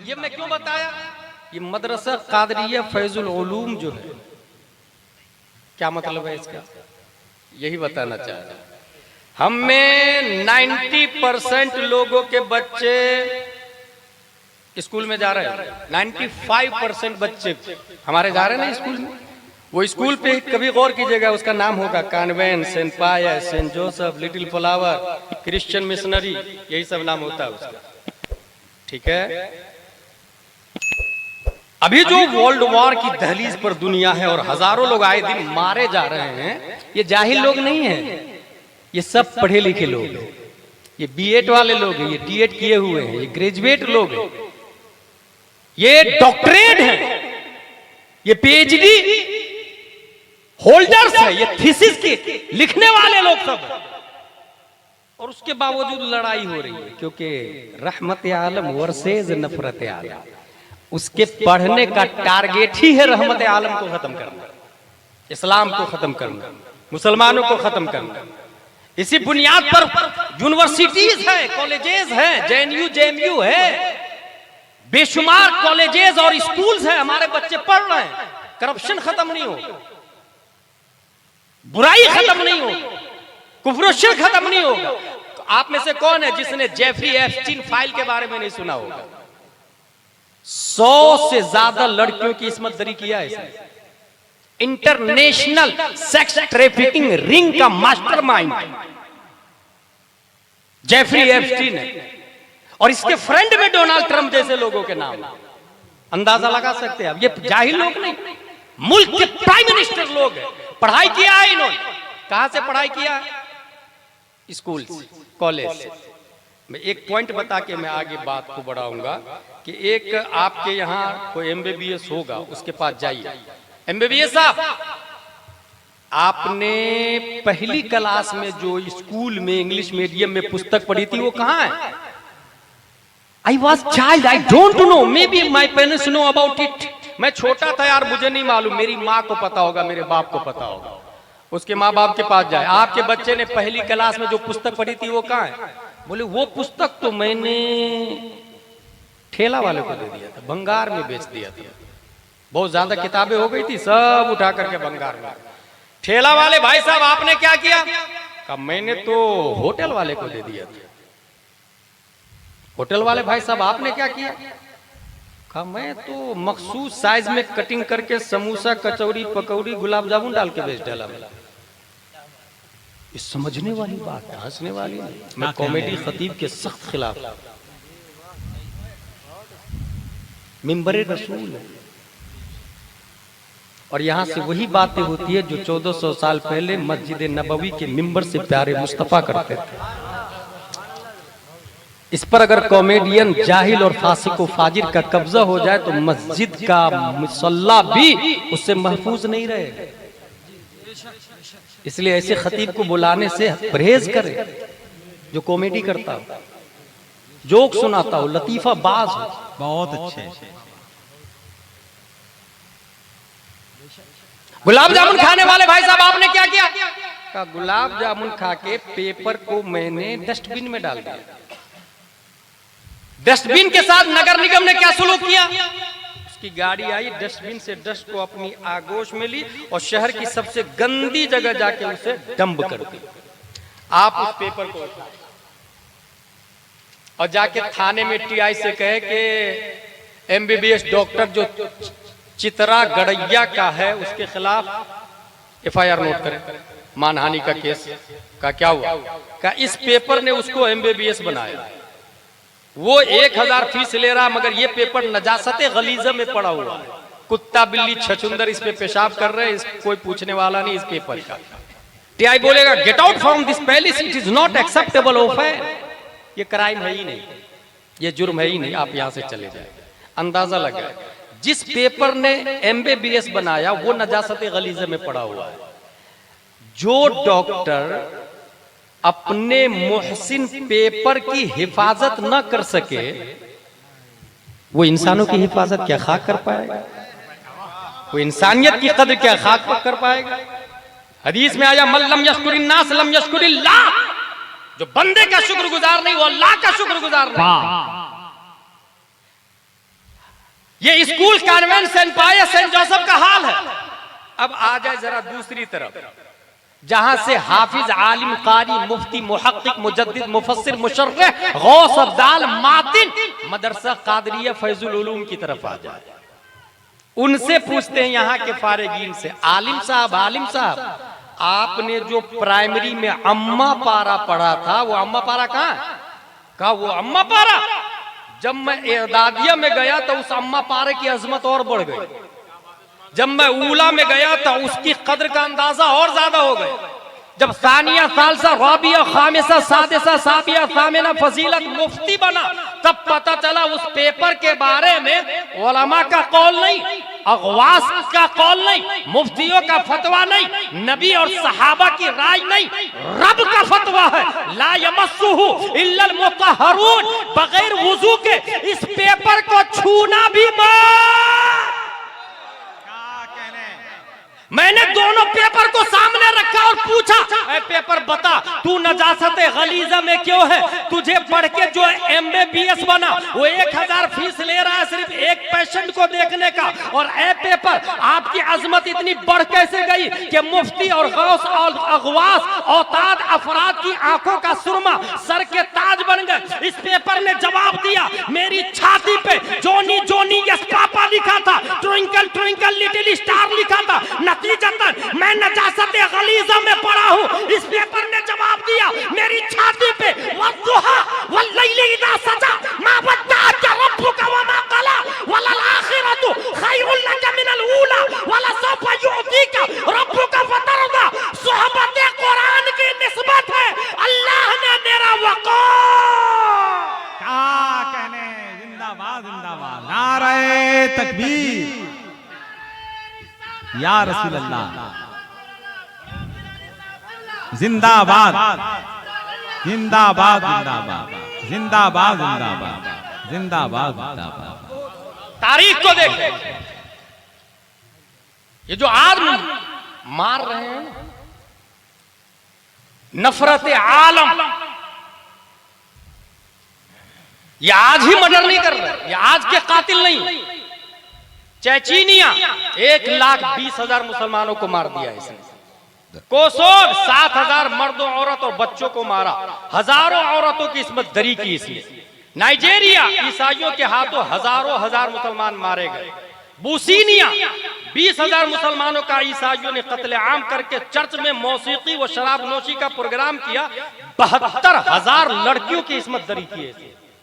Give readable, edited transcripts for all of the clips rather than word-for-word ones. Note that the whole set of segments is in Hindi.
ये मैं क्यों बताया? ये मदरसा कादरिया फैजुल उलूम जो है, क्या मतलब है इसका, यही बताना चाह रहा हूं। हम में 90% लोगों के बच्चे स्कूल में जा रहे हैं, 95% बच्चे हमारे जा रहे हैं ना स्कूल में। वो स्कूल पे कभी गौर कीजिएगा, उसका नाम होगा convent, Saint Pius, Saint Joseph, little flower, Christian missionary, यही सब नाम होता है उसका। ठीक है, अभी जो वर्ल्ड वॉर की दहलीज पर दुनिया है और हजारों लोग आए दिन मारे जा रहे हैं, ये जाहिल लोग नहीं है, ये सब पढ़े लिखे लोग हैं, ये बीएड वाले लोग हैं, ये डीएड किए हुए हैं, ये ग्रेजुएट लोग हैं, ये डॉक्टरेट हैं, ये पीएचडी होल्डर्स है, ये थीसिस के लिखने वाले लोग सब हैं। और उसके बावजूद लड़ाई हो रही है, क्योंकि रहमत आलम वर्सेस नफरत आलम, उसके पढ़ने का टारगेट ही है रहमत आलम को खत्म करना, इस्लाम को खत्म करना, मुसलमानों को खत्म करना। इसी बुनियाद पर यूनिवर्सिटीज है, कॉलेजेस है, जेएनयू जेएमयू है, बेशुमार कॉलेजेस और स्कूल्स है, हमारे बच्चे पढ़ रहे हैं। करप्शन खत्म नहीं होगा, बुराई खत्म नहीं होगी, कुफ्र शिर्क खत्म नहीं होगा। आप में से कौन है जिसने जेफरी एप्स्टीन फाइल के बारे में नहीं सुना होगा? 100 से ज्यादा लड़कियों की इस्मत दरी किया है इसने। इंटरनेशनल सेक्स ट्रैफिकिंग रिंग का मास्टरमाइंड जेफरी एप्स्टीन है, और इसके फ्रेंड में डोनाल्ड ट्रंप जैसे लोगों के नाम। अंदाजा लगा सकते हैं आप, ये जाहिल लोग नहीं, मुल्क के प्राइम मिनिस्टर लोग हैं। पढ़ाई किया है इन्होंने, कहां से पढ़ाई किया है? स्कूल से, कॉलेज से। मैं एक पॉइंट बता के मैं आगे बात को बढ़ाऊंगा कि एक आपके यहाँ कोई एमबीबीएस होगा, उसके पास जाइए, एमबीबीएस साहब, आपने पहली क्लास में जो स्कूल में इंग्लिश मीडियम में पुस्तक पढ़ी थी वो कहाँ है? I was child, I don't know, may be my parents know about it. मैं छोटा था यार, मुझे नहीं मालूम, मेरी माँ को पता होगा, मेरे बाप को पता होगा, उसके माँ बाप के पास जाए। आपके बच्चे ने पहली क्लास में जो पुस्तक पढ़ी थी वो कहाँ है? बोले वो पुस्तक तो मैंने ठेला वाले को दे दिया था, भंगार में बेच दिया था, बहुत ज्यादा किताबें हो गई थी, सब उठा करके भंगार में। ठेला वाले भाई साहब आपने क्या किया? कहा मैंने तो होटल वाले को दे दिया था। होटल वाले भाई साहब आपने क्या किया? कहा मैं तो मखसूस साइज में कटिंग करके समोसा, कचौरी, पकौड़ी, गुलाब जामुन डाल के बेच डाला। ये समझने वाली बात है, हंसने वाली नहीं। मैं कॉमेडी खतीब के सख्त खिलाफ, मिंबरे रसूल है, और यहां से वही बातें होती है जो 1400 साल पहले मस्जिद नबवी के मिंबर से प्यारे मुस्तफा करते थे। इस पर अगर कॉमेडियन जाहिल और फासिक व फाजिर का कब्जा हो जाए तो मस्जिद का मुसल्ला भी उससे महफूज नहीं रहेगा। इसलिए ऐसे खतीब को बुलाने से परहेज करे जो कॉमेडी करता हो, जोक सुनाता हो, लतीफा बाज हो। बहुत अच्छे। गुलाब जामुन खाने वाले भाई साहब आपने क्या किया? का गुलाब जामुन खा के पेपर को मैंने डस्टबिन में डाल दिया। डस्टबिन के साथ नगर निगम ने क्या सुलूक किया? उसकी गाड़ी आई, डस्टबिन से डस्ट को अपनी आगोश में ली और शहर की सबसे गंदी जगह जाके उसे डंप कर दी। आप उस पेपर को उठाए और जाके थाने में टीआई से कहे कि एमबीबीएस डॉक्टर जो चित्रा गड़ैया का है उसके खिलाफ एफआईआर नोट करें, मानहानि का केस। का क्या हुआ? का इस पेपर ने उसको एमबीबीएस बनाया। वो 1000 फीस ले रहा, मगर ये पेपर नजासते गलीजा में पड़ा हुआ है। कुत्ता बिल्ली छछुंदर इस पे पेशाब कर रहे हैं, कोई पूछने वाला नहीं इस पेपर का। टीआई बोलेगा get out from this palace, it is not acceptable offence. ये क्राइम है ही नहीं, ये जुर्म है ही नहीं, आप यहां से चले जाए। अंदाजा लगा, जिस पेपर ने एमबीबीएस बनाया वो नजासते गलीजे में पड़ा हुआ है। जो डॉक्टर अपने मुहसिन पेपर की हिफाजत न कर सके, वो इंसानों की हिफाजत क्या खाक कर पाएगा? वो इंसानियत की कदर क्या खाक पर कर पाएगा? हदीस में आया मन लम यशकुरिन्नास लम यशकुरिल्लाह, जो बंदे का शुक्रगुजार नहीं वो अल्लाह का शुक्रगुजार नहीं। ये school convent Saint Pius Saint Joseph का हाल है। अब आ जाए जरा दूसरी तरफ, जहां से हाफिज, आलिम, कारी, मुफ्ती, मुहक्किक, मुजद्दिद, मुफस्सिर, मुशर्रिह, गौस, अब्दाल, मातिन, मदरसा कादरिया फैजुल उलूम की तरफ आ जाए, उनसे पूछते हैं यहाँ के फारिगीन से, आलिम साहब आपने जो प्राइमरी में अम्मा पारा पढ़ा था, वो अम्मा पारा कहाँ? वो अम्मा पारा जब मैं एदादिया में गया तो उस अम्मा पारे की अजमत और बढ़ गई। जब मैं ऊला में गया तो उसकी कद्र का अंदाजा और ज्यादा हो गया। जब सानिया, सालसा, राबिया, खामिसा, सादिसा, साबिया, सामिना, फजीलत, मुफ्ती बना, तब पता चला उस पेपर के बारे में उलमा का कौल नहीं, अगवास का कौल नहीं, मुफ्तियों का फतवा नहीं, नबी और सहाबा की राय नहीं, रब का फतवा है, ला यमस्सुहु इल्लल मुतहहरून, बगैर वुजू के इस पेपर को छूना भी मत। मैंने दोनों पेपर को सामने रखा और पूछा, ऐ पेपर बता, तू नजासत गलीजा में क्यों है? तुझे पढ़ के जो MBBS बना वो 1000 फीस ले रहा है सिर्फ एक पेशेंट को देखने का, और ऐ पेपर आपकी अजमत इतनी बढ़ कैसे गई कि मुफ्ती और गौस और अगवास औताद अफराद की आंखों का सुरमा सर के ताज बन गए। इस पेपर ने जवाब दिया, मेरी छाती पे जोनी जोनी यस पापा लिखा था, ट्विंकल ट्विंकल लिटिल स्टार लिखा था, नतीजतन मैं नजासत गलीजा में पढ़ा हूँ। इस पेपर ने जवाब दिया, मेरी छाती पे वद्दुहा वल्लैलि इज़ा सजा मा वद्दअक रब्बुका वमा क़ला वलल आखिरतु खैरुल लक मिनल ऊला वलसौफा युअतीका रब्बुका फतरदा। सोहबत कुरान की निस्बत है, अल्लाह ने मेरा वक़ार। क्या कहने, जिंदाबाद जिंदाबाद, नारे तकबीर, या रसूल अल्लाह, जिंदाबाद जिंदाबाद जिंदाबाद जिंदाबाद जिंदाबाद जिंदाबाद जिंदाबाद। तारीख को देखें, ये जो आज मार रहे हैं नफरत आलम, ये आज ही मर्डर नहीं कर रहे, ये आज के कातिल नहीं। चेचनिया 1,20,000 मुसलमानों को मार दिया इसने। कोसोव 7,000 मर्दों, औरत और बच्चों को मारा, हजारों औरतों की इस्मत दरी की इसने। नाइजीरिया ईसाइयों के हाथों हजारों हजार मुसलमान मारे गए। बूसीनिया 20,000 मुसलमानों का ईसाइयों ने कत्ले आम करके चर्च में मौसीकी व शराब नोशी का प्रोग्राम किया। 72,000 लड़कियों की इस्मत दरी की है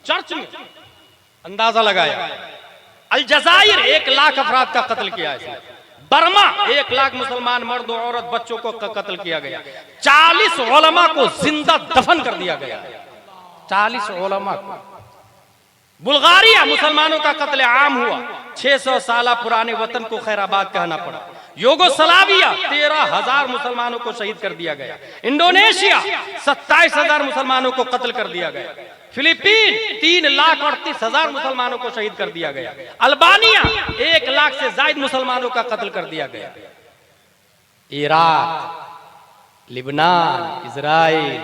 चर्च में, अंदाजा लगाया। अलजायर 1 लाख अफराद का कत्ल किया है। बर्मा 1 लाख मुसलमान मर्दों, औरत, बच्चों को कत्ल किया गया। 40 उलमा को जिंदा दफन कर दिया गया। 40 उलमा को। बुल्गारिया मुसलमानों का कत्ले आम हुआ। 600 साल पुराने वतन को खैराबाद कहना पड़ा। योगोस्लाविया 13,000 मुसलमानों को शहीद कर दिया गया। इंडोनेशिया 27,000 मुसलमानों को कत्ल कर दिया गया। फिलीपीन 3,38,000 मुसलमानों को शहीद कर दिया गया। अल्बानिया 1 लाख से ज्यादा मुसलमानों का कत्ल कर दिया गया। इराक, लिबनान, इजराइल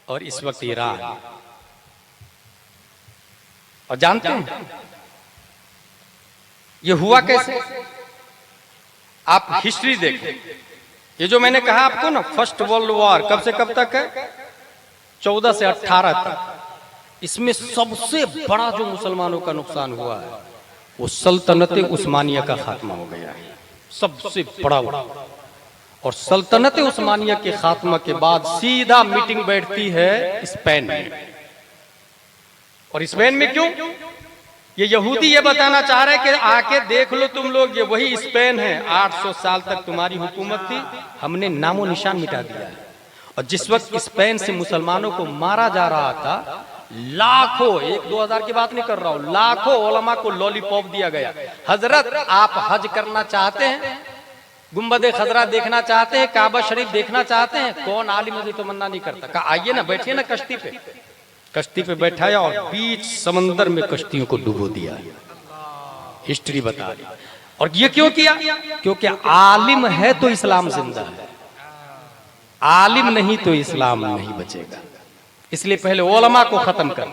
और इस वक्त ईरान। और जानते हैं ये हुआ कैसे? आप हिस्ट्री देखें। ये जो मैंने कहा आपको ना, फर्स्ट वर्ल्ड वॉर कब से कब तक है? 14 से 18 तक। इसमें सबसे बड़ा जो मुसलमानों का नुकसान हुआ है वो सल्तनत उस्मानिया का खात्मा हो गया है, सबसे बड़ा। और सल्तनत उस्मानिया के खात्मा के बाद सीधा मीटिंग बैठती है स्पेन में। और स्पेन में क्यों? ये यहूदी ये बताना चाह रहे हैं कि आके देख लो तुम लोग, ये वही स्पेन है, 800 साल तक तुम्हारी हुकूमत थी, हमने नामो निशान मिटा दिया है। और जिस वक्त स्पेन से मुसलमानों को मारा जा रहा था, लाखों, 1-2 हजार की बात नहीं कर रहा हूं, लाखों उलमा को लॉलीपॉप दिया गया। हजरत आप हज करना चाहते हैं, गुम्बद खजरा देखना चाहते हैं, काबा शरीफ देखना चाहते हैं? कौन आलिम मुझे तो मन्ना नहीं करता। कहा आइए ना, बैठिए ना कश्ती पे। कश्ती पे बैठाया और बीच समंदर में कश्तियों को डुबो दिया। हिस्ट्री बता रही। और ये क्यों किया? क्योंकि आलिम है तो इस्लाम जिंदा है, आलिम नहीं तो इस्लाम नहीं बचेगा। इसलिए पहले उलमा को खत्म कर,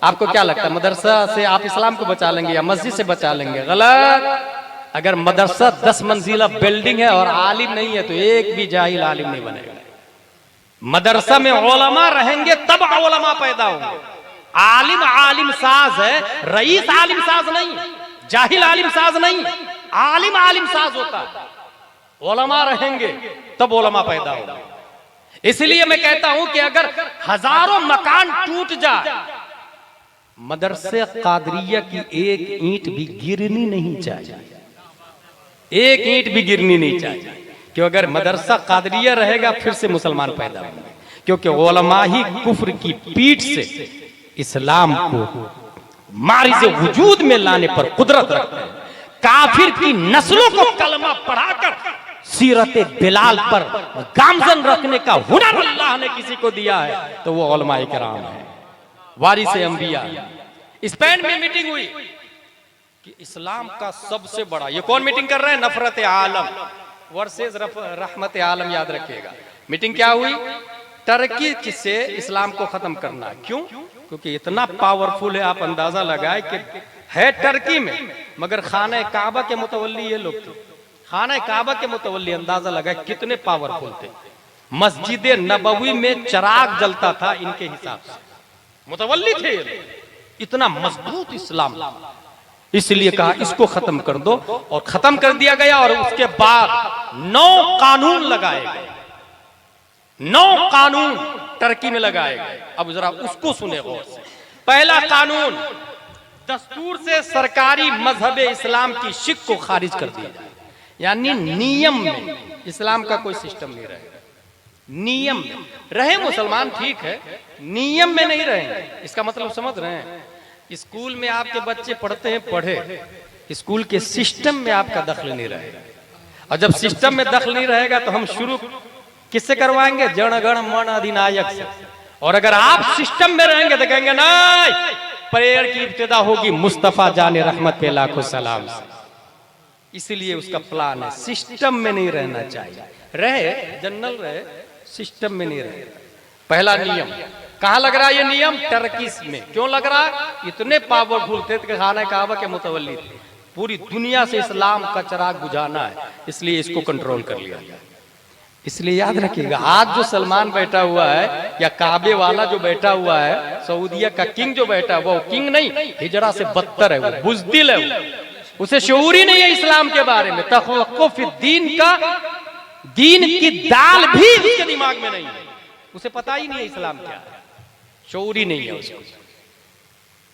आपको क्या लगता है मदरसा से आप इस्लाम को बचा लेंगे या मस्जिद से बचा लेंगे? गलत। अगर मदरसा 10 मंजिला बिल्डिंग है और आलिम नहीं है तो एक भी जाहिल आलिम नहीं बनेगा। मदरसा में उलमा रहेंगे तब उलमा पैदा होंगे। आलिम आलिम साज है, रईस आलिम साज नहीं, जाहिल आलिम साज नहीं, आलिम आलिम साज होता है। उलमा रहेंगे तब उलमा पैदा होगा। इसलिए मैं कहता हूं कि अगर हजारों मकान टूट जाए, मदरसे कादरिया की एक ईंट भी गिरनी नहीं चाहिए, एक ईंट भी गिरनी नहीं चाहिए। कि अगर मदरसा कादरिया रहेगा फिर से मुसलमान पैदा होंगे, क्योंकि उलमा ही कुफ्र की पीठ से इस्लाम को मारिज वजूद में लाने पर कुदरत रखते हैं। काफिर की नस्लों को कलमा पढ़ाकर सीरत बिलाल पर गामजन रखने का हुनर अल्लाह ने किसी को दिया है तो वो उलमा इकराम है, वारिस अंबिया। स्पेन में मीटिंग हुई कि इस्लाम का सबसे बड़ा, ये कौन मीटिंग कर रहे हैं? नफरत आलम वर्सेस रहमत आलम, याद रखिएगा। मीटिंग क्या हुई? टर्की से इस्लाम को खत्म करना। क्यों? क्योंकि इतना पावरफुल है, आप अंदाजा लगाए कि है टर्की में मगर खाना काबा के मुतवल्ली ये लोग थे। खाना काबा के मुतवल्ली, अंदाजा लगाए कितने पावरफुल थे। मस्जिद नबवी में चिराग जलता था इनके हिसाब से, मुतवल्ली थे ये लोग। इतना मजबूत इस्लाम, इसलिए कहा इसको खत्म कर दो और खत्म कर दिया गया। और उसके बाद 9 कानून लगाए गए, 9 कानून टर्की में लगाए गए। अब जरा उसको सुने गौर से। पहला कानून, दस्तूर से सरकारी मजहब इस्लाम की शिक को खारिज कर दिया जाए, यानी नियम में इस्लाम का कोई सिस्टम नहीं रहेगा। नियम में रहे मुसलमान ठीक है, नियम में नहीं रहेंगे। इसका मतलब समझ रहे हैं? स्कूल में आपके बच्चे पढ़ते हैं, पढ़े, स्कूल के सिस्टम में आपका दखल नहीं रहेगा। और जब सिस्टम में दखल नहीं रहेगा तो हम शुरू किससे करवाएंगे? जन गण मन अधिनायक से। और अगर आप सिस्टम में रहेंगे तो कहेंगे नहीं, प्रेयर की इब्तिदा होगी मुस्तफा जाने रहमत पे लाखों सलाम से। इसलिए उसका प्लान है, सिस्टम में नहीं रहना चाहिए। रहे जनरल रहे, सिस्टम में नहीं रहे। पहला नियम कहां लग रहा है? ये नियम टर्की में। क्यों लग रहा है? इतने पावरफुल थे कि खाना काबा के मुतवल्ली थे, पूरी दुनिया से इस्लाम का चिराग बुझाना है, इसलिए इसको कंट्रोल कर लिया। इसलिए याद रखिएगा, आज जो सलमान बैठा हुआ है या काबे वाला जो बैठा हुआ है, सऊदीया का किंग जो बैठा हुआ, वो किंग नहीं, हिजरा से बदतर है, वो बुज़दिल है, उसे शऊर ही नहीं है इस्लाम के बारे में। तखव्वुफ दीन का, दीन की दाल भी उसके दिमाग में नहीं है, उसे पता ही नहीं है इस्लाम क्या है, शऊर ही नहीं है उसको।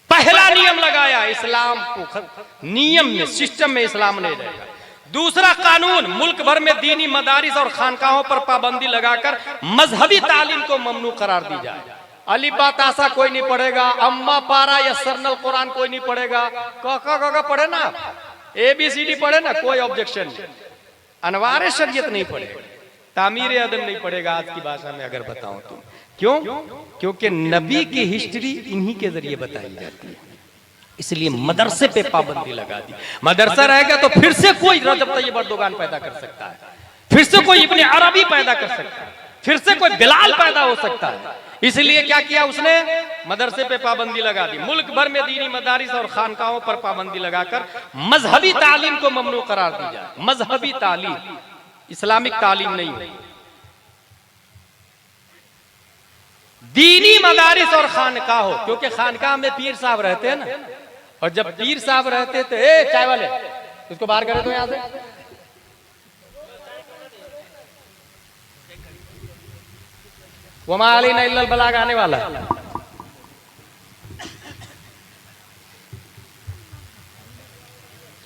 पहला नियम लगाया इस्लाम को, नियम में, सिस्टम में इस्लाम नहीं रहेगा। दूसरा कानून, मुल्क भर में दीनी मदारिस और खानकाहों पर पाबंदी लगाकर मजहबी तालीम को ममनू करार दी जाए। अलीबा तासा कोई नहीं पढ़ेगा, अम्मा पारा या सरनल कुरान कोई नहीं पढ़ेगा। का पढ़े ना, ABCD पढ़े ना, कोई ऑब्जेक्शन नहीं। अनवार शरीयत नहीं पढ़ेगा, तामीर अदम नहीं पढ़ेगा। आज की भाषा में अगर बताऊं तो क्यों? क्योंकि नबी की हिस्ट्री इन्हीं के जरिए बताई जाती है, इसलिए मदरसे पे पाबंदी लगा दी। मदरसा रहेगा तो फिर से कोई रजब तैयब अर्दोगान पैदा कर सकता है, फिर से कोई इब्ने अरबी पैदा कर सकता है, फिर से कोई बिलाल पैदा हो सकता है। इसलिए क्या किया उसने? मदरसे पे पाबंदी लगा दी। मुल्क भर में दीनी मदारिस और खानकाहों पर पाबंदी लगाकर मजहबी तालीम को ममनू करार दी जाए। मजहबी तालीम, इस्लामिक तालीम नहीं, दीनी मदारिस और खानकाह हो। क्योंकि खानकाह में पीर साहब रहते हैं ना, और जब पीर साहब रहते थे, ए चाय वाले इसको बाहर करे तो यहां से, वो माली नहीं बलाग आने वाला है।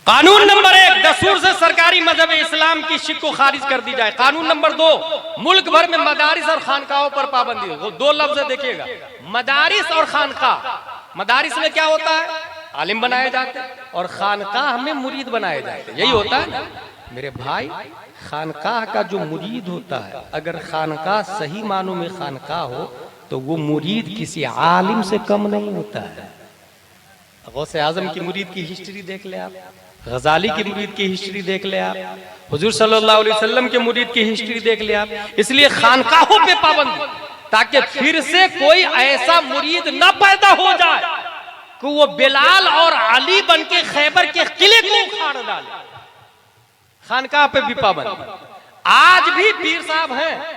कानून नंबर 1, दस्तूर से सरकारी मजहब इस्लाम की शिक को खारिज कर दी जाए। कानून नंबर 2, मुल्क भर में मदारिस और खानकाहों पर पाबंदी। वो 2 लफ्ज देखिएगा, मदारिस और खानकाह। मदारिस में क्या होता है? आलिम बनाए जाते हैं, और खानकाह में मुरीद बनाए जाते हैं। यही होता है ना मेरे भाई। खानकाह का जो मुरीद होता है, अगर खानकाह सही मानों में खानकाह हो तो वो मुरीद किसी आलिम से कम नहीं होता है। गौसे आजम की मुरीद की हिस्ट्री देख ले आप, गजाली की मुरीद की हिस्ट्री देख ले आप, हुजूर सल्लल्लाहु अलैहि वसल्लम के मुरीद की हिस्ट्री देख ले आप। इसलिए खानकाहों पे पाबंदी, ताकि फिर से कोई ऐसा मुरीद न पैदा हो जाए कि वो बिलाल और अली बन के खैबर के किले को उखाड़ डाले, खानकाह पे भी पाबंद। आज भी पीर साहब हैं